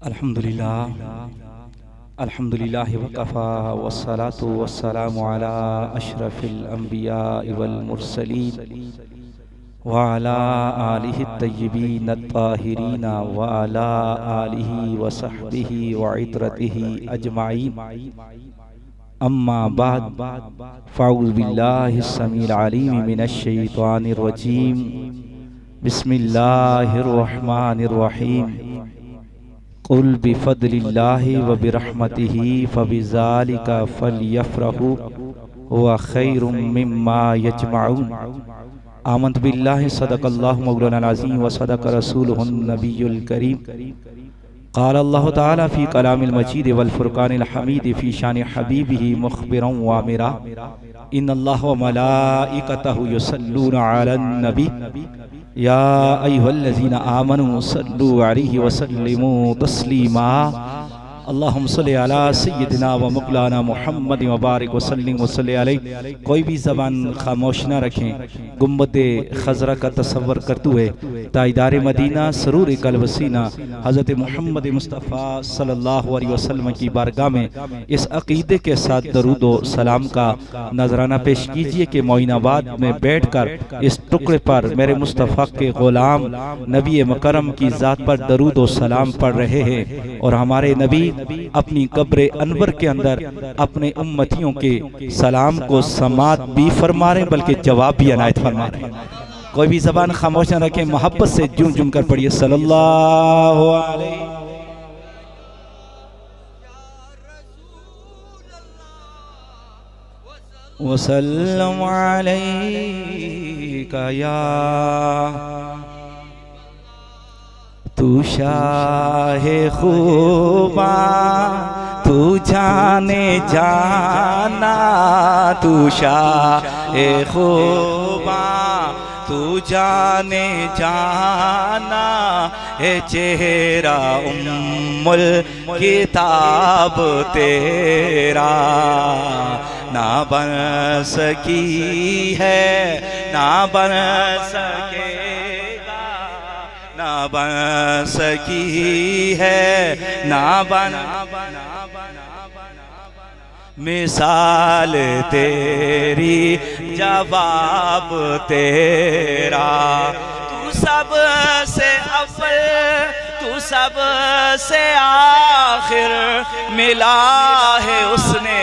अल्हम्दुलिल्लाह अल्हम्दुलिल्लाहि वकफ़ा वस्सलातु वस्सलामु अला अशरफिल अंबिया वल मुरसलीन व अला आलिहि तय्यबीन अत्ताहिरीन व अला आलिहि व सहबिहि व इत्रतिहि अजमाइन। अम्मा बाद फ़अऊज़ु बिल्लाहिस समीइल अलीम मिनश शैतानिर रजीम। बिस्मिल्लाहिर रहमानिर रहीम। कुल बिफद्लिल्लाहि व बिरहमतिही फबिज़ालिका फलयफ़रहू हुवा खैरुम मिम्मा यजमऊन। आमनतु बिल्लाहि सदक़ल्लाहु मौलाना अज़ीम व सदक़ रसूलुहुन नबियुल करीम। क़ाल अल्लाहु तआला फ़ी कलामिल मजीद वल फ़ुरक़ानिल हमीद फ़ी शानि हबीबिही मुख़बिरन व आमिरा। इन्नल्लाह व मलाइकतहु युसल्लूना अलन नबी या अय्युहल्लज़ीना आमनू सल्लु अलैहि व सल्लिमू तस्लीमा। अल्लाहुम्मा सल्लि अला सय्यिदिना व मौलाना मुहम्मद व बारिक व सल्लिम व सल्लि अलैहि। कोई भी ज़बान खामोश न रखें। गुम्बदे खज़रा का तसव्वुर करते हुए ताइदारे मदीना सरूर कल्ब सीना हज़रत मोहम्मद मुस्तफ़ा सल्लल्लाहु अलैहि वसल्लम की बारगाह में इस अक़ीदे के साथ दरूद व सलाम का नजराना पेश कीजिए कि मोइनाबाद में बैठकर इस टुकड़े पर मेरे मुस्तफ़ा के ग़ुलाम नबी मुकर्रम की ज़ात पर दरूद व सलाम पढ़ रहे हैं और हमारे नबी अपनी कब्र अनवर के अंदर अपने उम्मतियों के सलाम को समात भी फरमा रहे बल्कि जवाब भी अनायत फरमा रहे हैं। कोई भी जबान खामोश न रखे, मोहब्बत से झूम झूम कर पढ़िए सल्लल्लाहु अलैहि वसल्लम अलैका या तू शाहे खूबा तू जाने जाना, तू शाहे खूबा तू जाने जाना है चेहरा उम्मुल किताब तेरा ना बन सकी है ना बन सके ना बन सकी है ना बन मिसाल तेरी जवाब तेरा। तू सब से अव्वल तू सब से आखिर मिला है उसने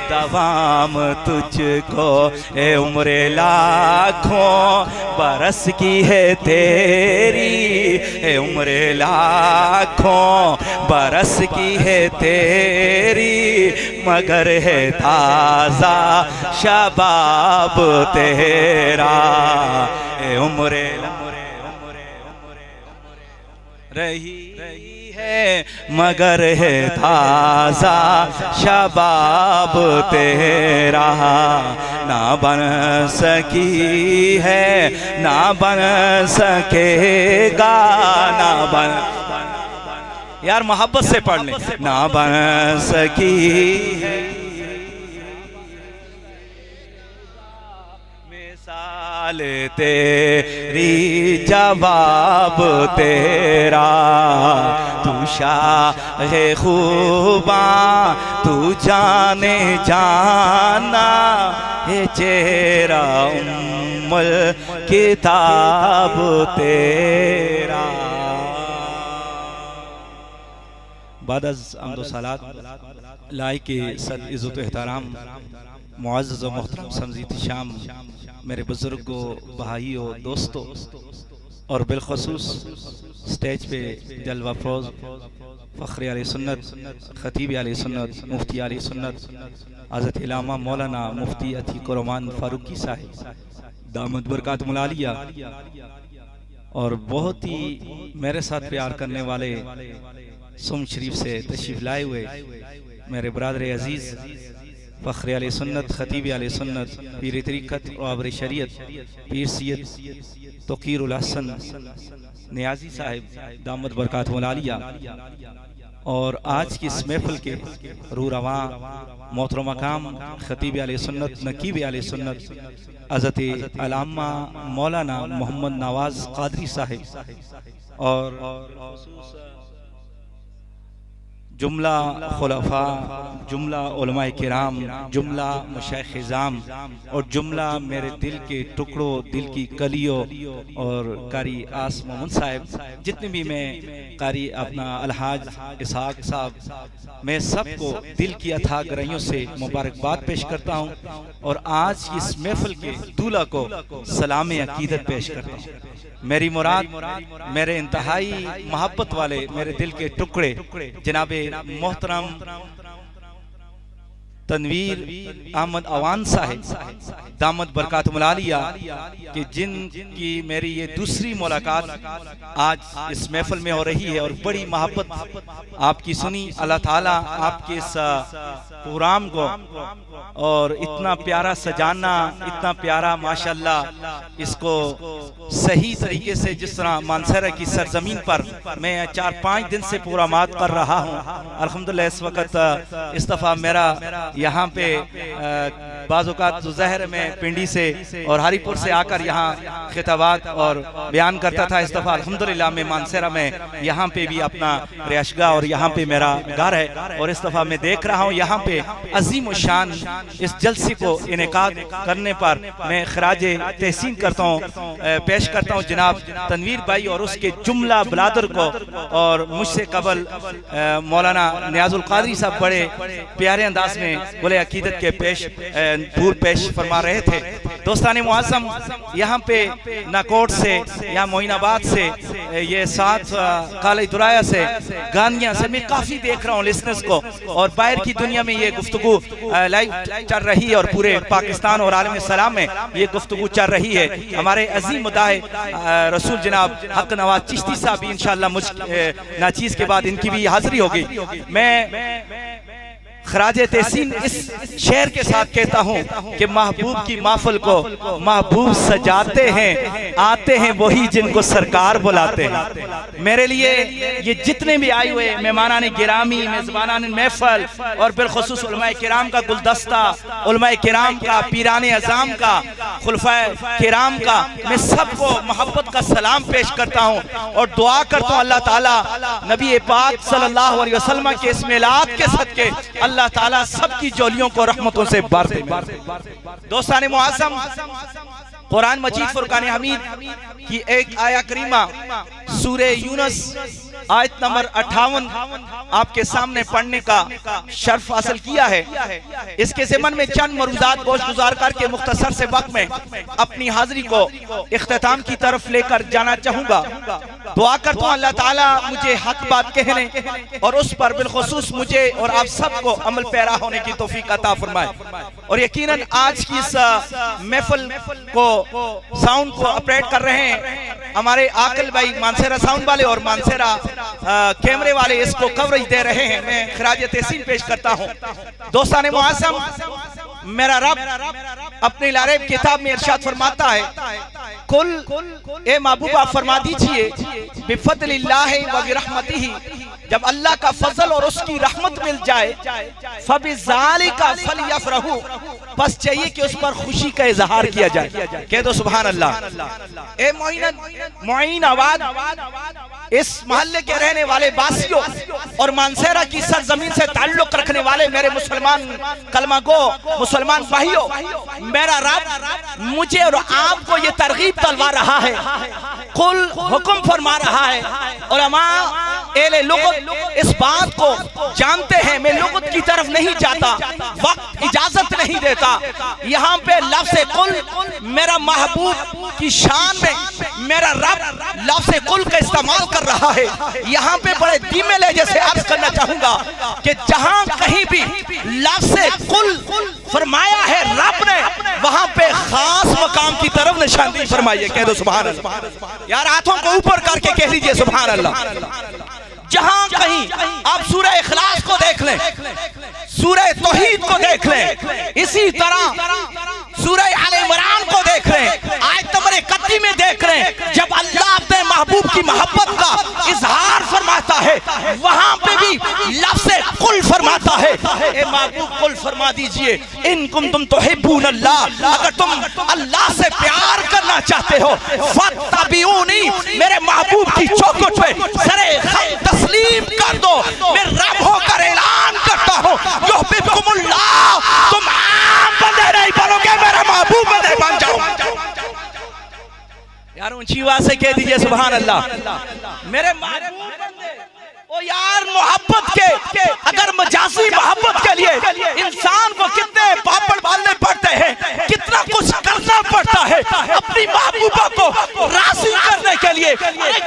दवाम तुझको ए उम्र लाखों बरस की है तेरी ए उम्र लाखों बरस की है तेरी मगर है ताज़ा शबाब तेरा ए उम्र रही है मगर है ताज़ा शबाब तेरा ना बन सकी है ना बन सकेगा ना बन यार मोहब्बत से पढ़ ले ना बन सकी है मिसाल तेरी जवाब तेरा। तू शाहे खूबा तू जाने जाना है चेहरा उम्मुल किताब तेरा। बाद अम्दो सलात लाइके सद इज़्ज़त एहतराम मुअज़्ज़ज़ व मोहतरम समझीती शाम मेरे बुजुर्गों भाइयों दोस्तों और बिलखसूस स्टेज पे जलवा फरोज फ़ख्र आले सुन्नत खतीब आले सुन्नत मुफ्ती आले सुन्नत हज़रत इलामा मौलाना मुफ्ती अतीकुर रहमान फारूकी साहिब दामद बरकातुहुल आलिया और बहुत ही मेरे साथ प्यार करने वाले सुम शरीफ से तशरीफ लाए हुए मेरे बरादर अजीज़ फ़ख्र आले सुन्नत खतीब आले सुन्नत पीर तरीक़त और आबर शरीयत पीर सैयद तौक़ीरुल हसन नियाज़ी साहिब दामद बरकातुहुल आलिया और आज की इस महफिल के रूह रवां मोहतरम मकाम खतीब आले सुन्नत नकीब आले सुन्नत हज़रत अल्लामा मौलाना मोहम्मद नवाज कादरी साहिब और जुमला खुलफा, जुमला उलमाए किराम, जुमला मशाइख इज़ाम और जुमला मेरे दिल के टुकड़ों, दिल की कलियों और कारी आस मोहम्मद साहब, जितने भी मैं कारी अपना अलहाज इसहाक साहब, मैं सबको दिल की अथाह गहराइयों से मुबारकबाद पेश करता हूँ और आज इस महफिल के दूल्हा को सलाम अकीदत पेश करता हूँ। मेरी मुराद मेरे इंतहाई मोहब्बत वाले मेरे दिल के टुकड़े जनाबे मोहतरम तनवीर अहमद अवान साहिब दामद बरकातुहुल आलिया कि जिनकी मेरी ये दूसरी मुलाकात आज इस महफिल में हो रही है और बड़ी मोहब्बत आपकी सुनी। अल्लाह ताला आपके इस प्रोग्राम को और इतना प्यारा सजाना, इतना प्यारा माशाल्लाह इसको सही तरीके से, जिस तरह मानसरा की सरजमीन पर मैं 4-5 दिन से प्रोग्रामात कर रहा हूँ अल्हम्दुलिल्लाह। इस वक्त इस दफ़ा मेरा यहाँ पे बाज़-औक़ात ज़हर में पिंडी से और हरीपुर से आकर यहाँ खिताबात और बयान करता था। इस दफ़ा अल्हम्दुलिल्लाह मैं मानसरा में यहाँ पे भी अपना रिहाइशगाह और यहाँ पे मेरा घर है और इस दफ़ा मैं देख रहा हूँ यहाँ पे अजीम शान इस जलसे को इनेकाद करने पर मैं खराजे तहसीन करता हूँ, पेश करता हूँ जनाब तनवीर भाई और उसके जुमला बलादर को। और मुझसे कबल मौलाना नियाजुल कादरी साहब बड़े प्यारे अंदाज में बोले अकीदत के पेश फरमा रहे थे। दोस्ताने मुआज़्ज़म, यहाँ पे नाकोट से, यहाँ मोइनाबाद से, ये साथ काले दुराया से, गानिया से मैं काफ़ी देख रहा हूँ लिसनर्स को और बाहर की दुनिया में ये गुफ्तगू लाइव चल रही है और पूरे पाकिस्तान और आलम सलाम में ये गुफ्तगू चल रही है। हमारे अजीम मुदाए रसूल जनाब हक नवाज चिश्ती साहब भी इंशाअल्लाह मुझ नाचीज़ के बाद इनकी भी हाजिरी होगी। मैं खराजे तहसीन इस शेर के साथ कहता हूँ कि महबूब की महफिल को महबूब सजाते हैं, आते हैं वही जिनको सरकार बुलाते हैं। मेरे लिए ये जितने भी आए हुए मेहमानान गिरामी, मेज़बानान महफिल और बिलखुसूस उलमाए किराम का गुलदस्ता, उलमाए किराम का, पीराने अज़ाम का, खुलफाए किराम का, मैं सबको मोहब्बत का सलाम पेश करता हूँ और दुआ करता हूँ अल्लाह ताला नबी पाक सल्लल्लाहु अलैहि वसल्लम के इस मिलाद के सदके अल्लाह ताला सबकी जोलियों को रहमतों से भर दे। दोस्ताने मुआज़्ज़म, कुरान मजीद फुरकान हमीद की एक आया करीमा सूरे यूनुस आयत नंबर 58 आपके सामने पढ़ने का शर्फ हासिल किया है। इसके ज़िमन में चंद मरूज़ात गोश गुजार करके मुख्तसर से वक्त में अपनी हाजिरी को इख्तिताम की तरफ लेकर जाना चाहूँगा। दुआ करता हूँ अल्लाह ताला मुझे हक बात कहने और उस पर बिलखुसूस मुझे और आप सबको अमल पैरा होने की तौफीक अता फरमाए। और यकीनन आज की इस महफिल को साउंड को ऑपरेट कर रहे हैं हमारे आकिल भाई मानसरा साउंड वाले और मानसरा कैमरे वाले इसको कवरेज दे रहे हैं। मैं खराज तहसीन पेश करता हूँ। दोस्ताने मुआज़्ज़म, मेरा रब अपनी लारेब किताब में इरशाद फरमाता है, कुल ए महबूबा फरमा दीजिए बिफज़लिल्लाहि व बिरहमतिही, जब अल्लाह का फजल और उसकी रहमत मिल जाए, फबिज़ालिका फलयफ़रहू, बस चाहिए कि उस पर खुशी का इजहार किया जाए। कह दो सुभान अल्लाह। ए मोइनाबाद इस मोहल्ले के रहने वाले बासियों और मानसेरा की सरजमीन से ताल्लुक रखने वाले मेरे मुसलमान कलमा गो मुसलमान भाइयों, मेरा रब मुझे और आपको ये तरगीब तलवा रहा है, कुल हुक्म फरमा रहा है। और एले लुगत इस बात को जानते हैं, मैं लुगत की तरफ नहीं जाता, वक्त इजाजत नहीं देता। यहाँ पे लफ्ज़ कुल मेरा महबूब की शान में मेरा रब लफ्ज़ कुल का इस्तेमाल कर रहा है। यहाँ पे बड़े धीमे लहजे से अर्ज करना चाहूंगा कि जहाँ कहीं भी लफ्ज़ कुल फरमाया है रब ने, वहां पे खास मकाम की तरफ निशानदेही फरमाइए। कह दो सुभान अल्लाह। यार हाथों को ऊपर करके कह लीजिए सुभान अल्लाह। जहां कहीं आप सूरह इखलास को देख लें, सूरह तौहीद को देख लें, इसी तरह सूरह आले इमरान को देख लें, आयत नंबर 31 में देख लें, जब अल्लाह अपने महबूब की मोहब्बत का इजहार फरमाता है, वहां पे भी लफ्ज़ कुल फरमाता है। ए महबूब कुल फरमा दीजिए, इन कुंतुम तुहिब्बून अल्लाह, अगर तुम अल्लाह से प्यार करना चाहते हो, फत्तबिऊनी, मेरे महबूब की चौखट पे सरे तस्लीम कर दो। मैं रब होकर से कह दीजिए सुभान अल्लाह। मेरे महबूब बंदे, ओ यार मोहब्बत के अगर मजाजी मोहब्बत के लिए इंसान को कितने पापड़ डालने पड़ते हैं, कितना कुछ करना पड़ता है अपनी महबूबा को राजी करने के लिए।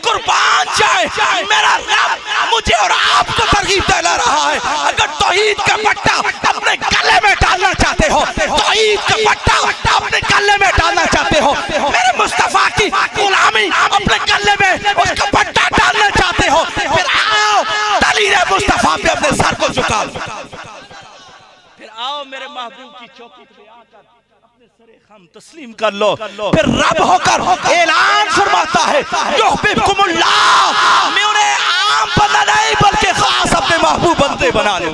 कुर्बान जाए मेरा रब मुझे और आपको तरगीब दिला रहा है। अगर तौहीद का पट्टा अपने गले में डालना चाहते हो, तौहीद का पट्टा अपने गले में डालना चाहते हो, मेरे मुस्तफा की गुलामी अपने गले में उसका पट्टा डालना चाहते हो, फिर आओ दलील मुस्तफा पे अपने सर को झुका लो। फिर आओ मेरे महबूब की चौकी पे आकर अपने सरे खम तस्लीम कर लो। फिर रब होकर ऐलान फरमाता है युहिब्बुकुमुल्लाह, मैं उन्हें आम बंदा नहीं बल्कि खास अपने महबूब बंदे बना लूं।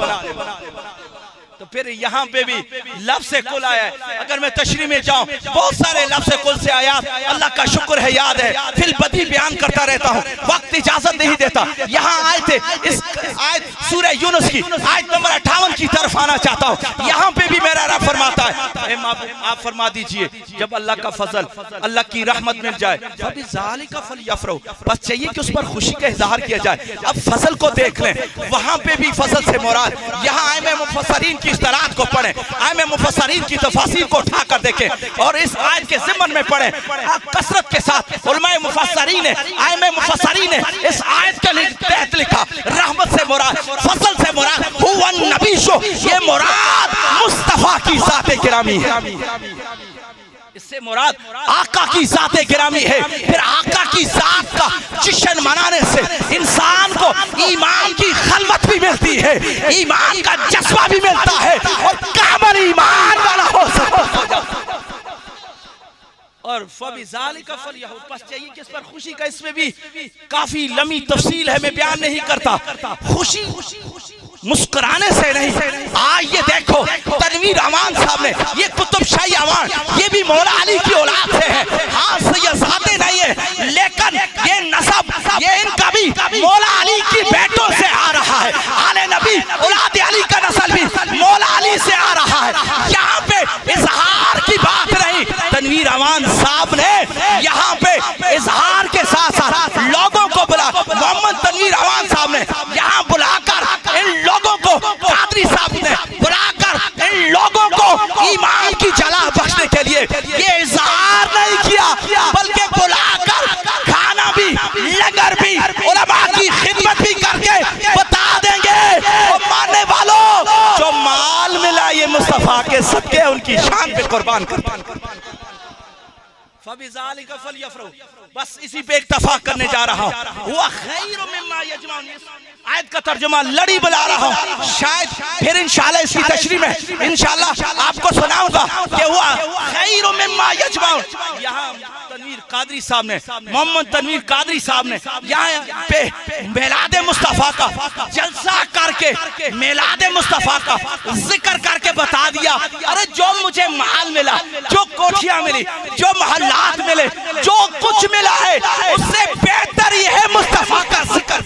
तो फिर यहाँ पे भी लफ्ज़ कुल आया है। अगर मैं तशरीह में जाऊँ बहुत सारे लफ्ज़ कुल से आयात अल्लाह का शुक्र है याद है, फिर बदी बयान करता रहता हूँ, वक्त इजाजत नहीं देता। यहाँ आए थे इस आयत सूरह यूनुस की आयत नंबर 58 की तरफ आना चाहता हूँ। यहाँ पे भी मेरा रब फरमाता है आप फरमा दीजिए जब अल्लाह का फजल अल्लाह की रहमत मिल जाए फबिज़ालिका फलयफ़रहू, बस चाहिए कि उस पर खुशी का इजहार किया जाए। अब फजल को देख लें, वहाँ पे भी फजल से मुराद, यहाँ आए में मुफस्सिरीन की इस्तलात को पढ़ें, आए मुफस्सिरीन की तफासीर को उठाकर देखें और इस आयत के ज़िम्मन में पढ़ें कसरत के साथ। उलमाए मुफस्सिरीन ने आए मुफस्सिरीन ने इस आयत के तहत लिखा रहमत से मुराद, फजल से मुराद हुवा नबीशो, ये मुराद मुस्तफा की ज़ात गिरामी है। इससे मुराद आका की ज़ात गिरामी है। फिर आका की ज़ात का जश्न मनाने से इंसान को ईमान की खलवत भी मिलती है, ईमान का जज्बा भी मिलता है और कामिल ईमान वाला हो सकता है। और फबिज़ालिका फलयफ़रहू, बस चाहिए कि इस पर खुशी का, इसमें भी काफी लंबी तफसील है, मैं बयान नहीं करता। खुशी मुस्कुराने से नहीं। आज ये देखो तनवीर अमान साहब ने, ये कुतुब शाही अमान, ये भी मौला अली की औलाद से है। हाँ सैयदाते नहीं है, लेकिन ये नसब ये इनका भी मौला अली की बेटों से आ रहा है। आले नबी औलाद अली का नस्ल भी मौला अली से आ रहा है। यहाँ पे इजहार की बात नहीं, तनवीर अमान साहब ने यहाँ पे इजहार के साथ साथ लोगों को बुला, मोहम्मद तनवीर अमान साहब ने यहाँ बुलाकर इन लोगों को, कादरी साहब ने बुलाकर इन लोगों को ईमान की जला बख्शने के लिए ये इजहार नहीं किया, बल्कि बुलाकर खाना भी लंगर भी उलमा की खिदमत भी करके बता देंगे और मानने वालों जो माल मिला ये मुस्तफा के सदके उनकी शान पे कुर्बान कर। फबिज़ालिका फलयफ़रहू, बस इसी पे इक्तफा करने जा रहा हूँ। हुआ खैरु मिम्मा यजमऊन, आयत का तर्जुमा लड़ी बुला रहा हूँ, शायद फिर इंशाल्लाह इसकी तशरीह में इंशाल्लाह आपको सुनाऊंगा कि हुआ खैरु मिम्मा यजमऊन। यहाँ तनवीर कादरी साहब ने, मोहम्मद तनवीर कादरी साहब ने यहाँ पे मिलाद मुस्तफ़ा का जलसा करके मिलाद मुस्तफ़ा का जिक्र करके बता दिया। अरे जो मुझे माल मिला, जो कोठियां मिली, जो महल्लात मिले, जो कुछ मिला है उससे बेहतर ये है मुस्तफ़ा का जिक्र।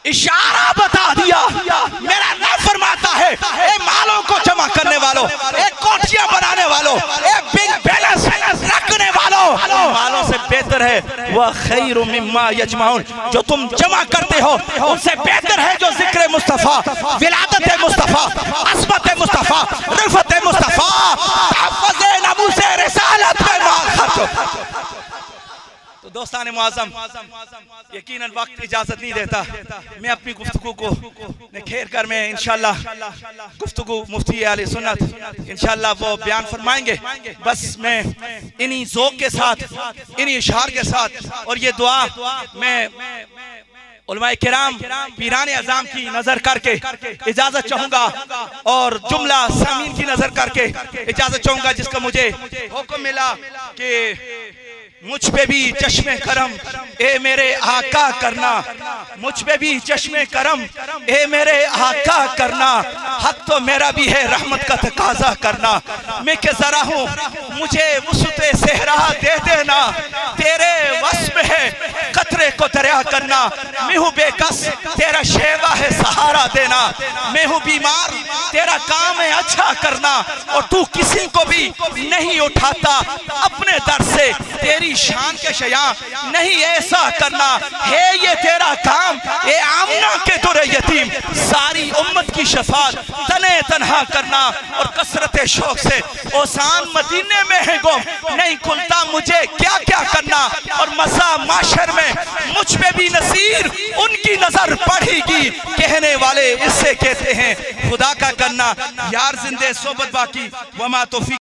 इशारा बता दिया। मेरा रब फरमाता है ए मालों को जमा करने वालों, ए कोठियां बनाने वालों, ए बिग बैलेंस रखने वालों, मालों से बेहतर है वह खैरु मिम्मा यजमऊन, जो तुम जमा करते हो उनसे बेहतर है जो जिक्र मुस्तफ़ा, विलादत मुस्तफ़ा, अस्मत मुस्तफ़ा, रिफत मुस्तफ़ा, तहफ़्फ़ुज़ नमूस रिसालत में माल खर्च। तो दोस्तान मुआज़्ज़म, यकीनन वक्त इजाजत नहीं देता, मैं अपनी गुफ्तगू को निखेर कर मैं इंशाल्लाह गुफ्तगू मुफ्ती आले सुन्नत इंशाल्लाह वो बयान फरमाएंगे। बस मैं इन्हीं ज़ौक़ के साथ, इन्हीं इशार के साथ और ये दुआ मैं उलमाए किराम पीराने अज़ाम की नजर करके इजाजत चाहूंगा और जुमला सामीन की नजर करके इजाजत चाहूंगा, जिसका मुझे हुक्म मिला कि मुझ पे भी चश्मे करम ए मेरे आका करना, मुझ पे भी चश्मे करम ए मेरे आका करना, हक तो मेरा भी है रहमत का तकाजा करना। मैं के जरा हूँ मुझे वुसअते सहरा दे देना, तेरे वस में है कतरे को दरिया करना। मैं हूँ बेकस तेरा शेवा है सहारा देना, मैं हूँ बीमार तेरा काम है अच्छा करना और तू किसी को भी नहीं उठाता अपने दर से, तेरी शान के शया नहीं ऐसा करना है ये तेरा काम। ए आमना के दुरे यतीम सारी उम्मत की शफात तने तन्हा करना और कसरत शौक से ओसान मदीने में है गो नहीं खुलता मुझे क्या क्या करना। और मसा माशर में मुझ पे भी नसीर उनकी नजर पड़ेगी, कहने वाले इससे कहते हैं खुदा का करना। यार जिंदे सोबत बाकी वमा तौफीक